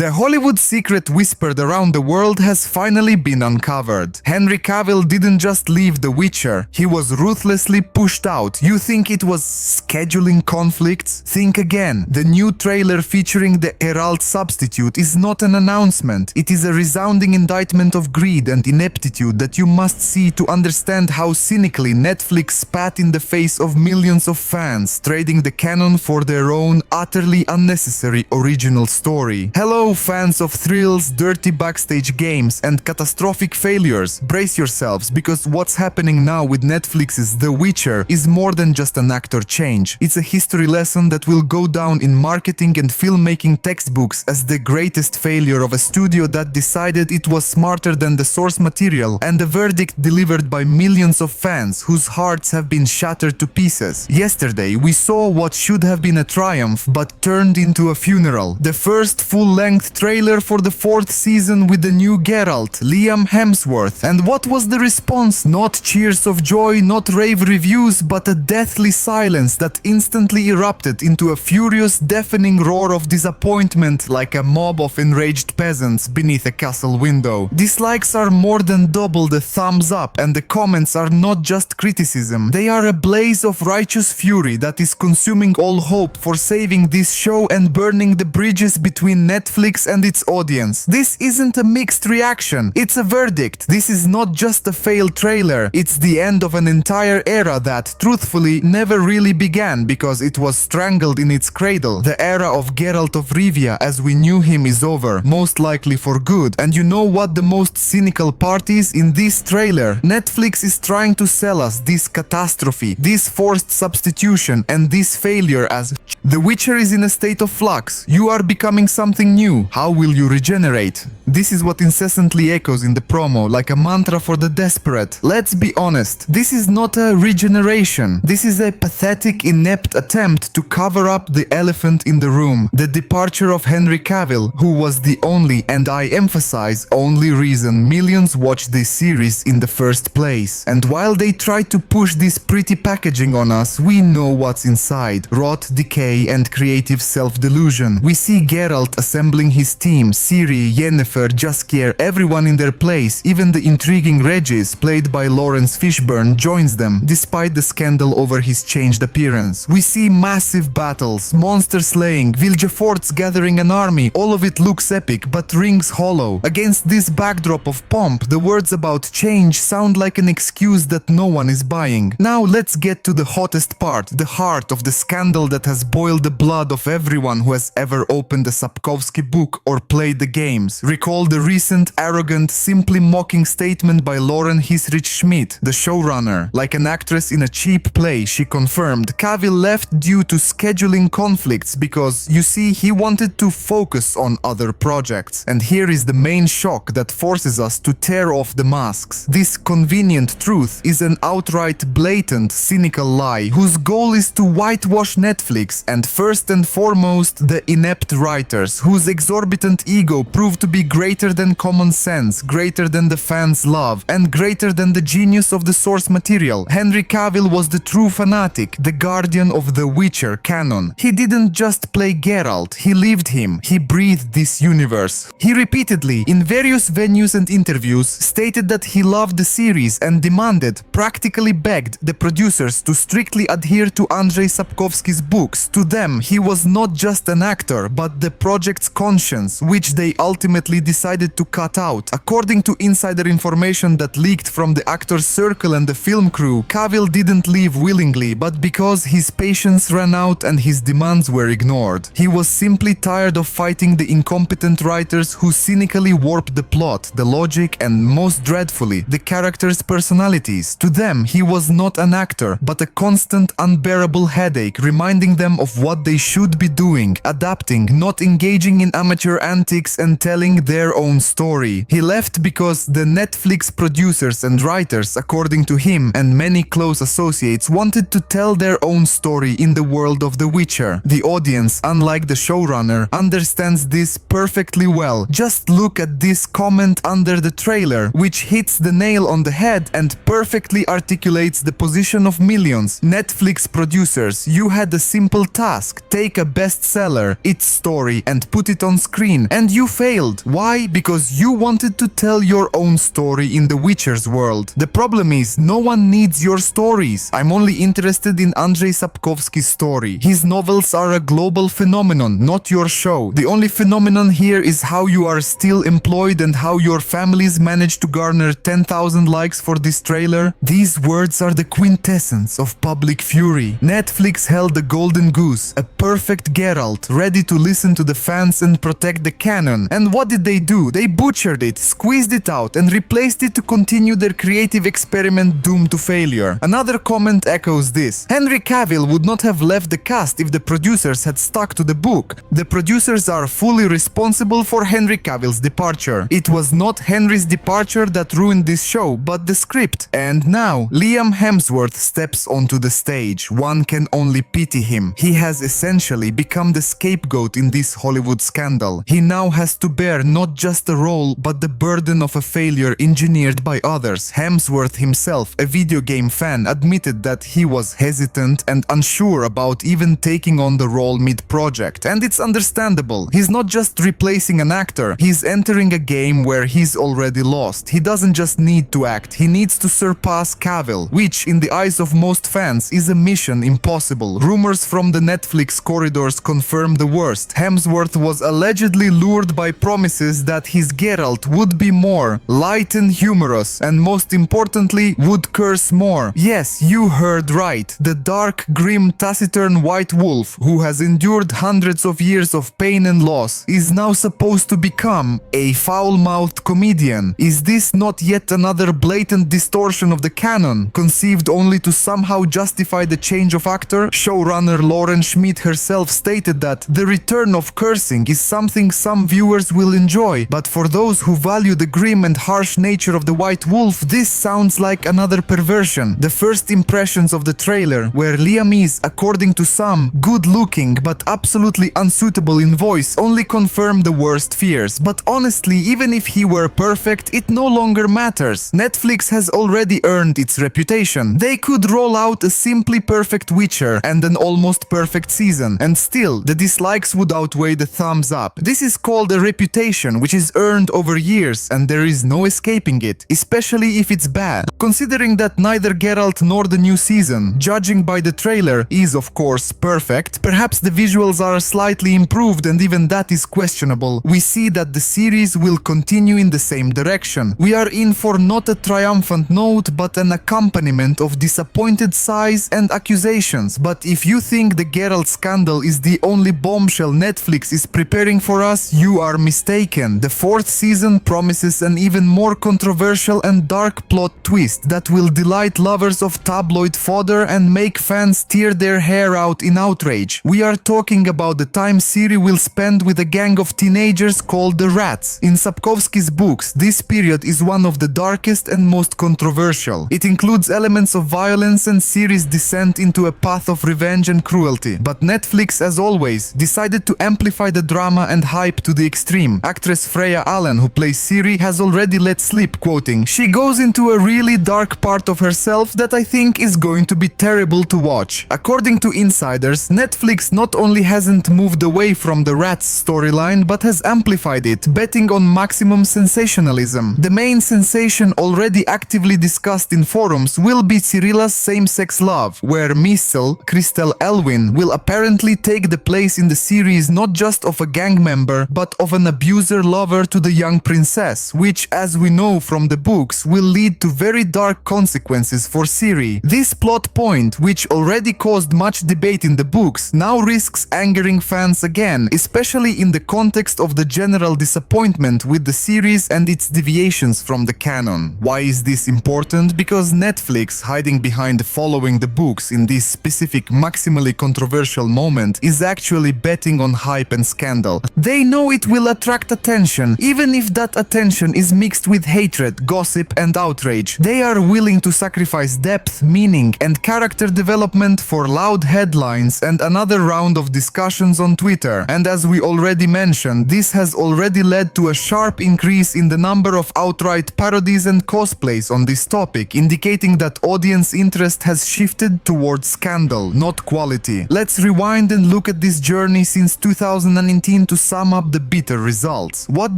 The Hollywood secret whispered around the world has finally been uncovered. Henry Cavill didn't just leave The Witcher, he was ruthlessly pushed out. You think it was scheduling conflicts? Think again. The new trailer featuring the Geralt substitute is not an announcement. It is a resounding indictment of greed and ineptitude that you must see to understand how cynically Netflix spat in the face of millions of fans, trading the canon for their own utterly unnecessary original story. Hello fans of thrills, dirty backstage games and catastrophic failures. Brace yourselves, because what's happening now with Netflix's The Witcher is more than just an actor change. It's a history lesson that will go down in marketing and filmmaking textbooks as the greatest failure of a studio that decided it was smarter than the source material, and a verdict delivered by millions of fans whose hearts have been shattered to pieces. Yesterday, we saw what should have been a triumph but turned into a funeral. The first full-length trailer for the 4th season with the new Geralt, Liam Hemsworth. And what was the response? Not cheers of joy, not rave reviews, but a deathly silence that instantly erupted into a furious, deafening roar of disappointment like a mob of enraged peasants beneath a castle window. Dislikes are more than double the thumbs up, and the comments are not just criticism. They are a blaze of righteous fury that is consuming all hope for saving this show and burning the bridges between Netflix and its audience. This isn't a mixed reaction, it's a verdict. This is not just a failed trailer, it's the end of an entire era that, truthfully, never really began because it was strangled in its cradle. The era of Geralt of Rivia as we knew him is over, most likely for good. And you know what the most cynical part is? In this trailer, Netflix is trying to sell us this catastrophe, this forced substitution, and this failure as The Witcher is in a state of flux. You are becoming something new. How will you regenerate? This is what incessantly echoes in the promo, like a mantra for the desperate. Let's be honest, this is not a regeneration. This is a pathetic, inept attempt to cover up the elephant in the room. The departure of Henry Cavill, who was the only, and I emphasize, only reason millions watched this series in the first place. And while they try to push this pretty packaging on us, we know what's inside. Rot, decay, and creative self-delusion. We see Geralt assembling his team, Ciri, Yennefer, Jaskier, everyone in their place. Even the intriguing Regis, played by Lawrence Fishburne, joins them, despite the scandal over his changed appearance. We see massive battles, monster slaying, Vilgefortz gathering an army. All of it looks epic, but rings hollow. Against this backdrop of pomp, the words about change sound like an excuse that no one is buying. Now let's get to the hottest part, the heart of the scandal that has boiled the blood of everyone who has ever opened a Sapkowski book or played the games. Recall the recent, arrogant, simply mocking statement by Lauren Hisrich Schmidt, the showrunner. Like an actress in a cheap play, she confirmed Cavill left due to scheduling conflicts because, you see, he wanted to focus on other projects. And here is the main shock that forces us to tear off the masks. This convenient truth is an outright, blatant, cynical lie whose goal is to whitewash Netflix and, first and foremost, the inept writers whose exorbitant ego proved to be greater than common sense, greater than the fans' love, and greater than the genius of the source material. Henry Cavill was the true fanatic, the guardian of the Witcher canon. He didn't just play Geralt, he lived him, he breathed this universe. He repeatedly, in various venues and interviews, stated that he loved the series and demanded, practically begged, the producers to strictly adhere to Andrzej Sapkowski's books. To them, he was not just an actor, but the project's conscience, which they ultimately decided to cut out. According to insider information that leaked from the actor's circle and the film crew, Cavill didn't leave willingly, but because his patience ran out and his demands were ignored. He was simply tired of fighting the incompetent writers who cynically warped the plot, the logic, and most dreadfully, the characters' personalities. To them, he was not an actor, but a constant, unbearable headache, reminding them of what they should be doing, adapting, not engaging in amateur antics, and telling their own story. He left because the Netflix producers and writers, according to him and many close associates, wanted to tell their own story in the world of The Witcher. The audience, unlike the showrunner, understands this perfectly well. Just look at this comment under the trailer, which hits the nail on the head and perfectly articulates the position of millions. Netflix producers, you had a simple task: take a bestseller, its story, and put it on on screen, and you failed. Why? Because you wanted to tell your own story in The Witcher's world. The problem is, no one needs your stories. I'm only interested in Andrzej Sapkowski's story. His novels are a global phenomenon, not your show. The only phenomenon here is how you are still employed and how your families managed to garner 10,000 likes for this trailer. These words are the quintessence of public fury. Netflix held the golden goose, a perfect Geralt, ready to listen to the fans and protect the canon. And what did they do? They butchered it, squeezed it out, and replaced it to continue their creative experiment doomed to failure. Another comment echoes this. Henry Cavill would not have left the cast if the producers had stuck to the book. The producers are fully responsible for Henry Cavill's departure. It was not Henry's departure that ruined this show, but the script. And now, Liam Hemsworth steps onto the stage. One can only pity him. He has essentially become the scapegoat in this Hollywood scandal. He now has to bear not just a role, but the burden of a failure engineered by others. Hemsworth himself, a video game fan, admitted that he was hesitant and unsure about even taking on the role mid-project. And it's understandable. He's not just replacing an actor, he's entering a game where he's already lost. He doesn't just need to act, he needs to surpass Cavill, which in the eyes of most fans is a mission impossible. Rumors from the Netflix corridors confirm the worst. Hemsworth was allegedly lured by promises that his Geralt would be more light and humorous, and most importantly, would curse more. Yes, you heard right. The dark, grim, taciturn white wolf, who has endured hundreds of years of pain and loss, is now supposed to become a foul-mouthed comedian. Is this not yet another blatant distortion of the canon, conceived only to somehow justify the change of actor? Showrunner Lauren Schmidt herself stated that the return of cursing is something some viewers will enjoy, but for those who value the grim and harsh nature of the white wolf, this sounds like another perversion. The first impressions of the trailer, where Liam is, according to some, good-looking but absolutely unsuitable in voice, only confirm the worst fears. But honestly, even if he were perfect, it no longer matters. Netflix has already earned its reputation. They could roll out a simply perfect Witcher and an almost perfect season, and still, the dislikes would outweigh the thumbs up. This is called a reputation, which is earned over years, and there is no escaping it, especially if it's bad. Considering that neither Geralt nor the new season, judging by the trailer, is of course perfect, perhaps the visuals are slightly improved and even that is questionable, we see that the series will continue in the same direction. We are in for not a triumphant note, but an accompaniment of disappointed sighs and accusations. But if you think the Geralt scandal is the only bombshell Netflix is preparing for us, you are mistaken. The fourth season promises an even more controversial and dark plot twist that will delight lovers of tabloid fodder and make fans tear their hair out in outrage. We are talking about the time Ciri will spend with a gang of teenagers called the Rats. In Sapkowski's books, this period is one of the darkest and most controversial. It includes elements of violence and Ciri's descent into a path of revenge and cruelty. But Netflix, as always, decided to amplify the drama and hype to the extreme. Actress Freya Allen, who plays Ciri, has already let slip, quoting, "She goes into a really dark part of herself that I think is going to be terrible to watch." According to insiders, Netflix not only hasn't moved away from the Rats storyline, but has amplified it, betting on maximum sensationalism. The main sensation already actively discussed in forums will be Cirilla's same-sex love, where Mistel, Christel Elwyn, will apparently take the place in the series not just of a gang member, but of an abuser lover to the young princess, which, as we know from the books, will lead to very dark consequences for Ciri. This plot point, which already caused much debate in the books, now risks angering fans again, especially in the context of the general disappointment with the series and its deviations from the canon. Why is this important? Because Netflix, hiding behind following the books in this specific maximally controversial moment, is actually betting on hype and scandal. They know it will attract attention, even if that attention is mixed with hatred, gossip and outrage. They are willing to sacrifice depth, meaning and character development for loud headlines and another round of discussions on Twitter. And as we already mentioned, this has already led to a sharp increase in the number of outright parodies and cosplays on this topic, indicating that audience interest has shifted towards scandal, not quality. Let's rewind and look at this journey since 2019. 2018 to sum up the bitter results. What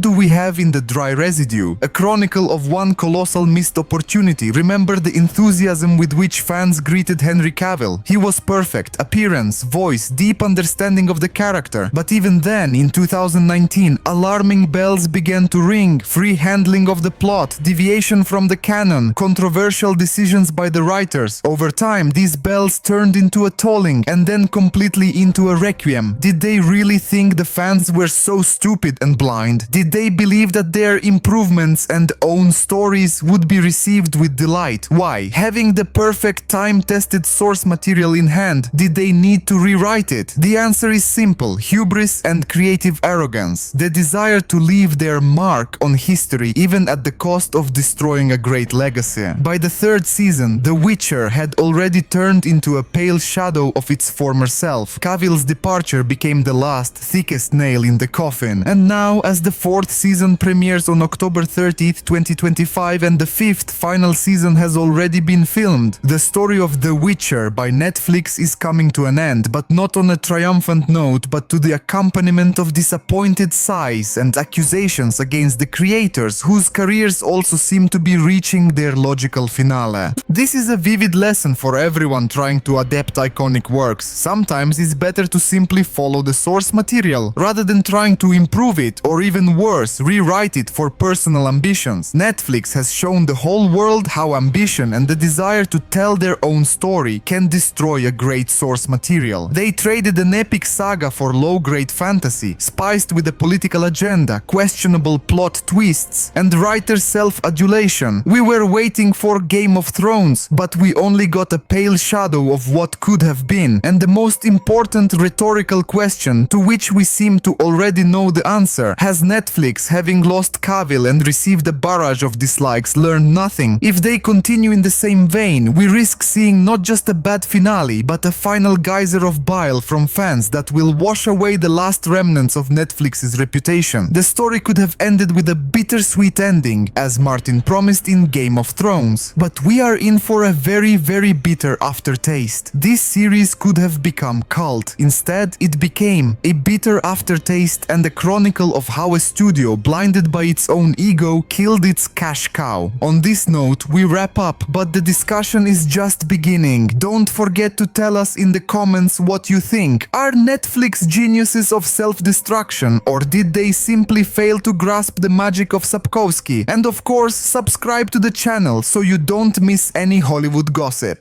do we have in the dry residue? A chronicle of one colossal missed opportunity. Remember the enthusiasm with which fans greeted Henry Cavill. He was perfect. Appearance, voice, deep understanding of the character. But even then, in 2019, alarming bells began to ring. Free handling of the plot, deviation from the canon, controversial decisions by the writers. Over time, these bells turned into a tolling and then completely into a requiem. Did they really think the fans were so stupid and blind? Did they believe that their improvements and own stories would be received with delight? Why? Having the perfect time-tested source material in hand, did they need to rewrite it? The answer is simple: hubris and creative arrogance. The desire to leave their mark on history even at the cost of destroying a great legacy. By the third season, The Witcher had already turned into a pale shadow of its former self. Cavill's departure became the last, thickest nail in the coffin. And now, as the fourth season premieres on October 30th, 2025, and the fifth, final season has already been filmed, the story of The Witcher by Netflix is coming to an end, but not on a triumphant note, but to the accompaniment of disappointed sighs and accusations against the creators, whose careers also seem to be reaching their logical finale. This is a vivid lesson for everyone trying to adapt iconic works. Sometimes it's better to simply follow the source material, rather than trying to improve it, or even worse, rewrite it for personal ambitions. Netflix has shown the whole world how ambition and the desire to tell their own story can destroy a great source material. They traded an epic saga for low-grade fantasy, spiced with a political agenda, questionable plot twists, and writer self-adulation. We were waiting for Game of Thrones, but we only got a pale shadow of what could have been. And the most important rhetorical question, to which we seem to already know the answer: has Netflix, having lost Cavill and received a barrage of dislikes, learned nothing? If they continue in the same vein, we risk seeing not just a bad finale, but a final geyser of bile from fans that will wash away the last remnants of Netflix's reputation. The story could have ended with a bittersweet ending, as Martin promised in Game of Thrones. But we are in for a very, very bitter aftertaste. This series could have become cult. Instead, it became a bitter aftertaste and a chronicle of how a studio, blinded by its own ego, killed its cash cow. On this note, we wrap up, but the discussion is just beginning. Don't forget to tell us in the comments what you think. Are Netflix geniuses of self-destruction, or did they simply fail to grasp the magic of Sapkowski? And of course, subscribe to the channel so you don't miss any Hollywood gossip.